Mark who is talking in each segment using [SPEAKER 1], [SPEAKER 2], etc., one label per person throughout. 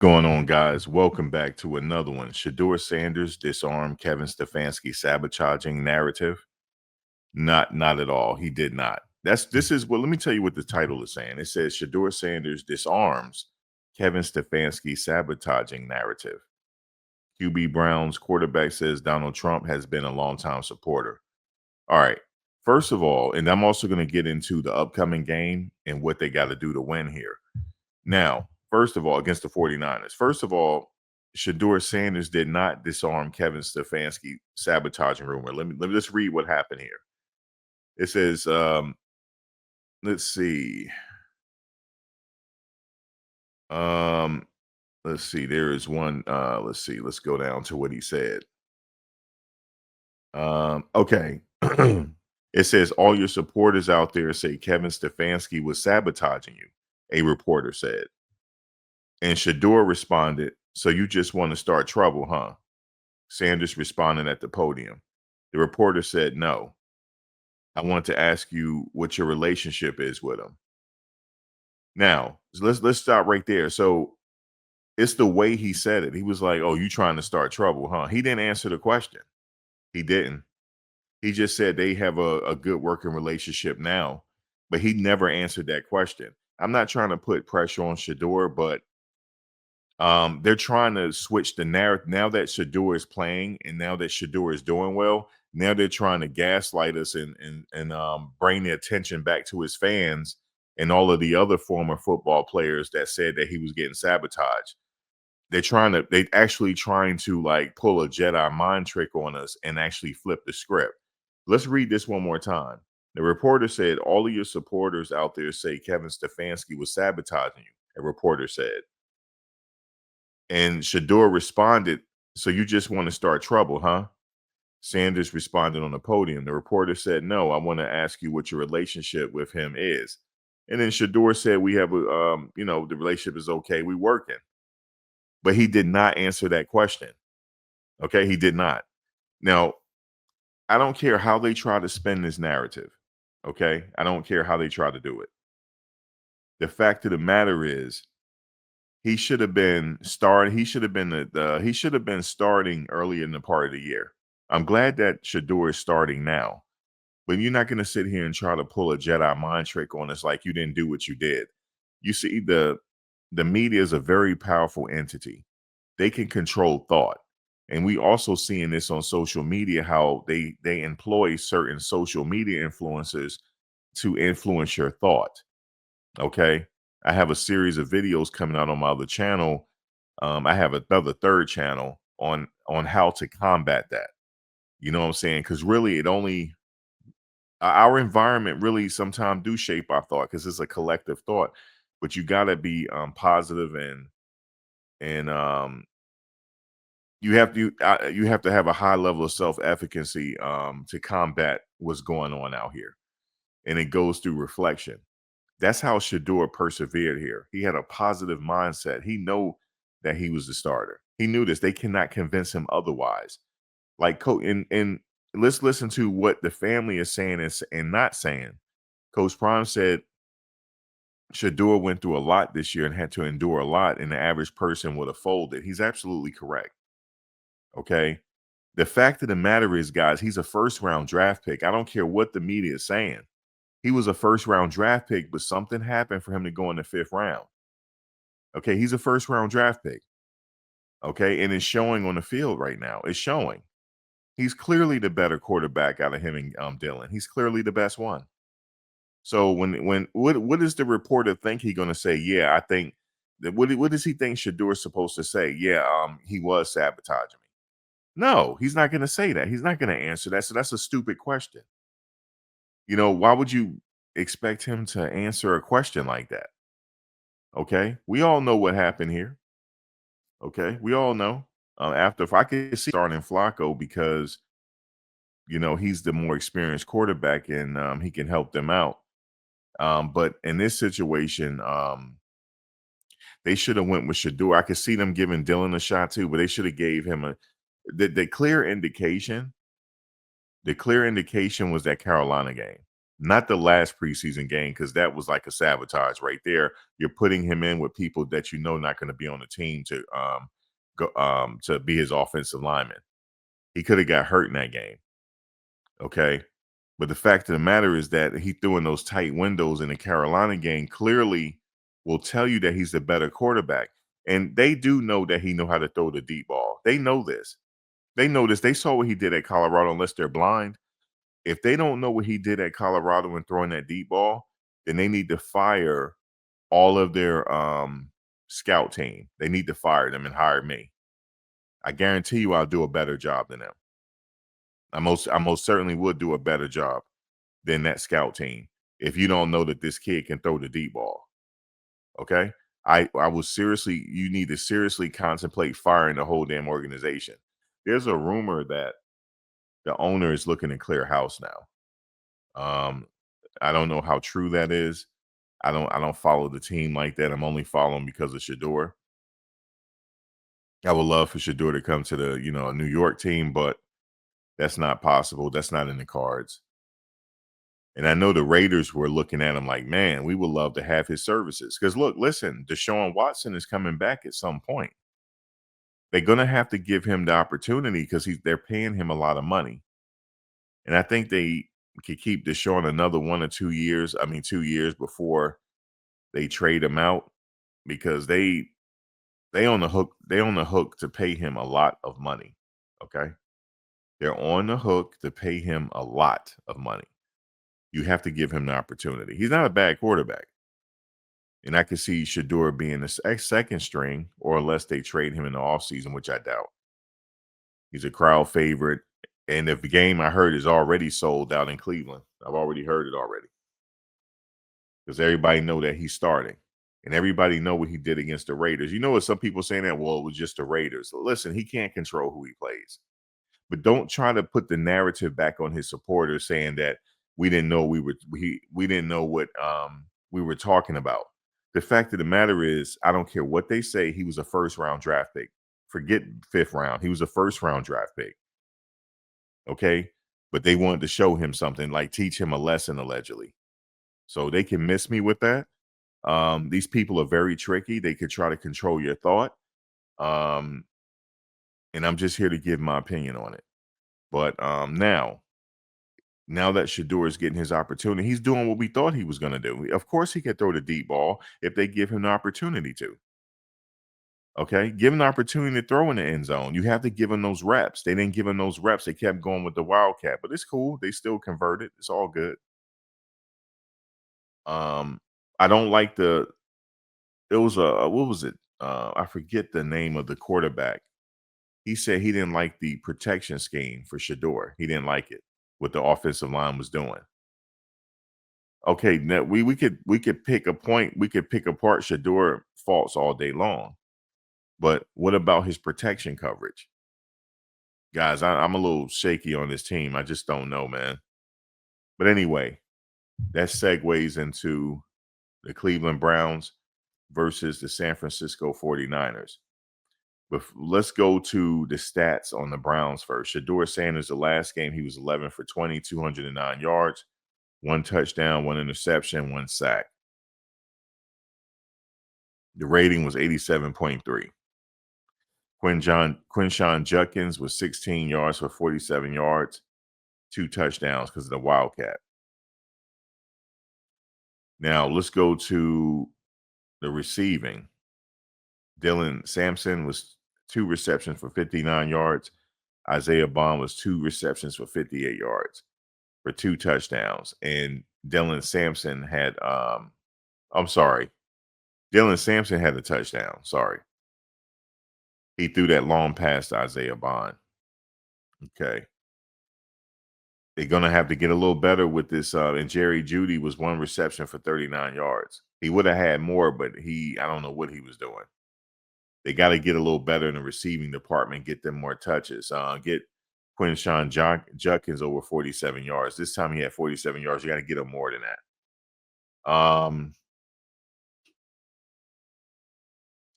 [SPEAKER 1] Going on, guys? Welcome back to another one. Shedeur Sanders disarmed Kevin Stefanski sabotaging narrative. Not at all. He did not. This is well. Let me tell you what the title is saying. It says Shedeur Sanders disarms Kevin Stefanski sabotaging narrative. QB Brown's quarterback says Donald Trump has been a longtime supporter. All right. First of all, and I'm also going to get into the upcoming game and what they got to do to win here. Now, first of all, against the 49ers, first of all, Shedeur Sanders did not disarm Kevin Stefanski sabotaging rumor. Let me just read what happened here. It says, let's see. Um, let's see. There is one. Let's see. Let's go down to what he said. Okay. It says all your supporters out there say Kevin Stefanski was sabotaging you, a reporter said. And Shedeur responded, so you just want to start trouble, huh? Sanders responded at the podium. The reporter said, no. I want to ask you what your relationship is with him. Now, let's stop right there. So it's the way he said it. He was like, oh, you trying to start trouble, huh? He didn't answer the question. He didn't. He just said they have a good working relationship now, but he never answered that question. I'm not trying to put pressure on Shedeur, but they're trying to switch the narrative now that Shedeur is playing, and now that Shedeur is doing well. Now they're trying to gaslight us and bring the attention back to his fans and all of the other former football players that said that he was getting sabotaged. They actually trying to like pull a Jedi mind trick on us and actually flip the script. Let's read this one more time. The reporter said, all of your supporters out there say Kevin Stefanski was sabotaging you. A reporter said. And Shedeur responded, so you just want to start trouble, huh? Sanders responded on the podium. The reporter said, no, I want to ask you what your relationship with him is. And then Shedeur said, we have the relationship is okay. We working. But he did not answer that question. Okay. He did not. Now, I don't care how they try to spin this narrative. Okay. I don't care how they try to do it. The fact of the matter is, he should have been starting. He should have been he should have been starting early in the part of the year. I'm glad that Shedeur is starting now, but you're not going to sit here and try to pull a Jedi mind trick on us like you didn't do what you did. You see, the media is a very powerful entity. They can control thought, and we also seeing this on social media how they employ certain social media influencers to influence your thought. Okay. I have a series of videos coming out on my other channel. I have another third channel on how to combat that. You know what I'm saying? Because really, it only our environment really sometimes do shape our thought because it's a collective thought. But you got to be positive and you have to have a high level of self efficacy to combat what's going on out here, and it goes through reflection. That's how Shedeur persevered here. He had a positive mindset. He know that he was the starter. He knew this. They cannot convince him otherwise. Like and let's listen to what the family is saying and not saying. Coach Prime said Shedeur went through a lot this year and had to endure a lot, and the average person would have folded. He's absolutely correct. Okay. The fact of the matter is, guys, he's a first round draft pick. I don't care what the media is saying. He was a first round draft pick, but something happened for him to go in the fifth round. Okay, he's a first round draft pick. Okay, and it's showing on the field right now. It's showing. He's clearly the better quarterback out of him and Dylan. He's clearly the best one. So when what does the reporter think he's going to say? Yeah, I think that what does he think Shadeur's supposed to say? Yeah, he was sabotaging me. No, he's not going to say that. He's not going to answer that. So that's a stupid question. You know, why would you expect him to answer a question like that? Okay, we all know what happened here. Okay, we all know. After if I could see starting Flacco because he's the more experienced quarterback and he can help them out. But in this situation, they should have went with Shedeur. I could see them giving Dylan a shot too, but they should have gave him the clear indication. The clear indication was that Carolina game. Not the last preseason game, because that was like a sabotage right there. You're putting him in with people that you know not going to be on the team to go to be his offensive lineman. He could have got hurt in that game. Okay. But the fact of the matter is that he threw in those tight windows in the Carolina game clearly will tell you that he's the better quarterback. And they do know that he know how to throw the deep ball. They know this. They know this. They saw what he did at Colorado, unless they're blind. If they don't know what he did at Colorado and throwing that deep ball, then they need to fire all of their scout team. They need to fire them and hire me. I guarantee you I'll do a better job than them. I most certainly would do a better job than that scout team if you don't know that this kid can throw the deep ball. Okay. I will seriously, you need to seriously contemplate firing the whole damn organization. There's a rumor that the owner is looking to clear house now. I don't know how true that is. I don't follow the team like that. I'm only following because of Shedeur. I would love for Shedeur to come to the, a New York team, but that's not possible. That's not in the cards. And I know the Raiders were looking at him like, man, we would love to have his services. Because look, listen, Deshaun Watson is coming back at some point. They're gonna have to give him the opportunity because they're paying him a lot of money. And I think they could keep Deshaun another 1 or 2 years. I mean, 2 years before they trade him out because they on the hook. They on the hook to pay him a lot of money. Okay, they're on the hook to pay him a lot of money. You have to give him the opportunity. He's not a bad quarterback. And I could see Shedeur being a second string, or unless they trade him in the offseason, which I doubt. He's a crowd favorite. And if the game I heard is already sold out in Cleveland, I've already heard it already. Because everybody know that he's starting. And everybody know what he did against the Raiders. You know what some people saying that, well, it was just the Raiders. Listen, he can't control who he plays. But don't try to put the narrative back on his supporters saying that we didn't know we didn't know what we were talking about. The fact of the matter is, I don't care what they say, he was a first round draft pick. Forget fifth round. He was a first round draft pick. Okay. But they wanted to show him something, like teach him a lesson, allegedly. So they can miss me with that. These people are very tricky. They could try to control your thought. Um, and I'm just here to give my opinion on it. But now that Shedeur is getting his opportunity, he's doing what we thought he was going to do. Of course, he can throw the deep ball if they give him the opportunity to. Okay, give him the opportunity to throw in the end zone. You have to give him those reps. They didn't give him those reps. They kept going with the Wildcat, but it's cool. They still converted. It's all good. Um, I don't like the. It was a what was it? I forget the name of the quarterback. He said he didn't like the protection scheme for Shedeur. He didn't like it, what the offensive line was doing. Okay, now we could pick a point. We could pick apart Shedeur faults all day long, but what about his protection coverage, guys? I'm a little shaky on this team. I just don't know, man. But anyway, that segues into the Cleveland Browns versus the San Francisco 49ers. But let's go to the stats on the Browns first. Shedeur Sanders, the last game, he was 11 for 20, 209 yards, one touchdown, one interception, one sack. The rating was 87.3. Quinshawn Judkins was 16 yards for 47 yards, two touchdowns because of the Wildcat. Now let's go to the receiving. Dylan Sampson was 2 receptions for 59 yards. Isaiah Bond was 2 receptions for 58 yards for 2 touchdowns. And Dylan Sampson had I'm sorry. Dylan Sampson had a touchdown. Sorry. He threw that long pass to Isaiah Bond. Okay. They're gonna have to get a little better with this. And Jerry Judy was 1 reception for 39 yards. He would have had more, but I don't know what he was doing. They got to get a little better in the receiving department, get them more touches. Get Quinshawn Judkins over 47 yards. This time he had 47 yards. You got to get him more than that.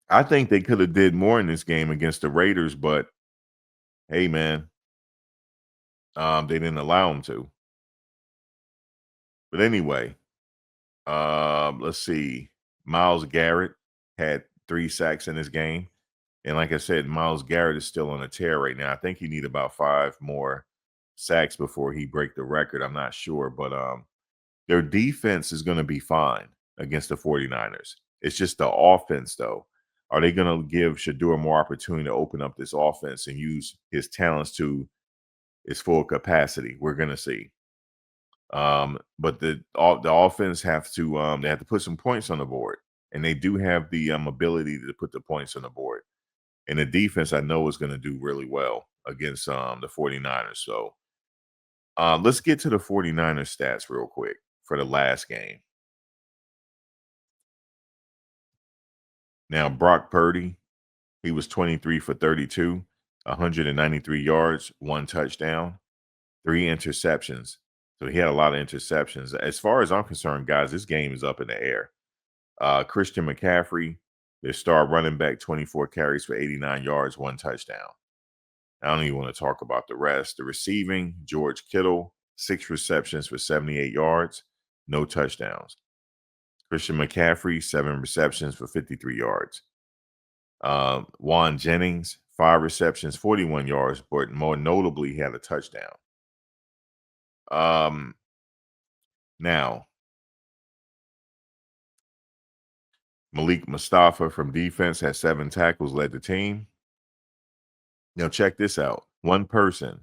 [SPEAKER 1] I think they could have did more in this game against the Raiders, but hey, man, they didn't allow them to. But anyway, let's see. Miles Garrett had 3 sacks in this game. And like I said, Miles Garrett is still on a tear right now. I think he need about 5 more sacks before he break the record. I'm not sure, but their defense is going to be fine against the 49ers. It's just the offense, though. Are they going to give Shedeur more opportunity to open up this offense and use his talents to its full capacity? We're going to see. But the offense have to they have to put some points on the board, and they do have the ability to put the points on the board. And the defense I know is going to do really well against the 49ers. So let's get to the 49ers stats real quick for the last game. Now, Brock Purdy, he was 23 for 32, 193 yards, 1 touchdown, 3 interceptions. So he had a lot of interceptions. As far as I'm concerned, guys, this game is up in the air. Christian McCaffrey, their star running back, 24 carries for 89 yards, 1 touchdown. I don't even want to talk about the rest. The receiving, George Kittle, 6 receptions for 78 yards, no touchdowns. Christian McCaffrey, 7 receptions for 53 yards. Juan Jennings, 5 receptions, 41 yards, but more notably, he had a touchdown. Now, Malik Mustafa from defense had 7 tackles, led the team. Now, check this out. One person,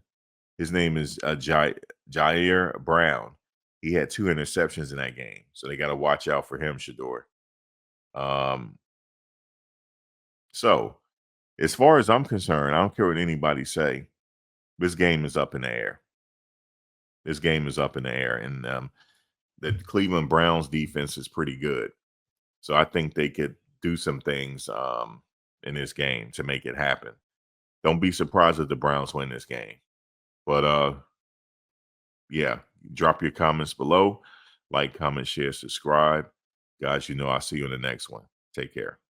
[SPEAKER 1] his name is Jair Brown. He had 2 interceptions in that game, so they got to watch out for him, Shedeur. So, as far as I'm concerned, I don't care what anybody say. This game is up in the air. This game is up in the air, and the Cleveland Browns defense is pretty good. So I think they could do some things in this game to make it happen. Don't be surprised if the Browns win this game. But yeah, drop your comments below. Like, comment, share, subscribe. Guys, I'll see you in the next one. Take care.